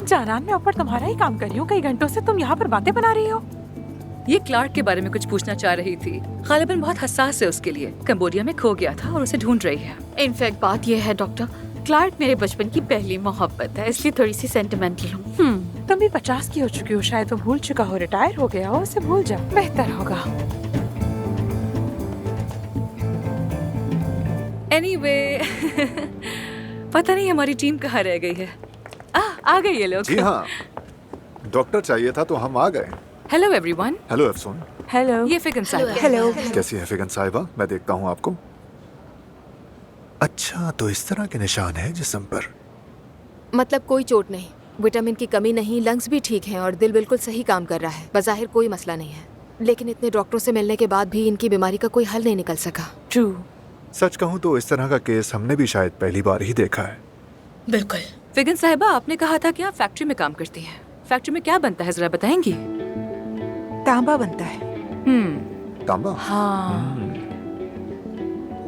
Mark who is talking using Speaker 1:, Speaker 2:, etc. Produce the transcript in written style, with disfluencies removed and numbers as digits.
Speaker 1: जानान, मैं ऊपर तुम्हारा ही काम कर रही हूँ। कई घंटों से तुम यहाँ पर बातें बना रही हो।
Speaker 2: ये क्लार्क के बारे में कुछ पूछना चाह रही थी। गालिबन बहुत हसास है उसके लिए। कंबोडिया में खो गया था और उसे ढूंढ रही है।
Speaker 3: इनफैक्ट बात यह है डॉक्टर, क्लार्क मेरे बचपन की पहली मोहब्बत है, इसलिए थोड़ी सी सेंटिमेंटल हूँ।
Speaker 1: तुम भी 50 की हो चुकी हो, शायद वो भूल चुका हो, रिटायर हो गया हो, उसे भूल जाओ, बेहतर होगा।
Speaker 2: एनीवे पता नहीं हमारी टीम कहाँ रह गई है। आ गए ये लोग।
Speaker 4: जी हाँ, डॉक्टर चाहिए था तो हम आ गए।
Speaker 2: Hello everyone.
Speaker 4: हेलो अफसून।
Speaker 1: हेलो।
Speaker 2: ये फिगन साहब।
Speaker 1: हेलो।
Speaker 4: कैसी है फिगन साहिबा? मैं देखता हूँ आपको। अच्छा, तो इस तरह के निशान है जिस्म पर।
Speaker 5: मतलब कोई चोट नहीं, विटामिन की कमी नहीं, लंग्स भी ठीक हैं और दिल बिल्कुल सही काम कर रहा है। बज़ाहिर कोई मसला नहीं है, लेकिन इतने डॉक्टरों से मिलने के बाद भी इनकी बीमारी का कोई हल नहीं निकल सका।
Speaker 1: ट्रू।
Speaker 4: सच कहूँ तो इस तरह का केस हमने भी शायद पहली बार ही देखा है।
Speaker 3: बिल्कुल।
Speaker 2: फिगन साहिबा, आपने कहा था कि आप फैक्ट्री में काम करती हैं। फैक्ट्री में क्या बनता है, जरा बताएंगी?
Speaker 1: तांबा बनता है।
Speaker 4: तांबा?
Speaker 1: हाँ।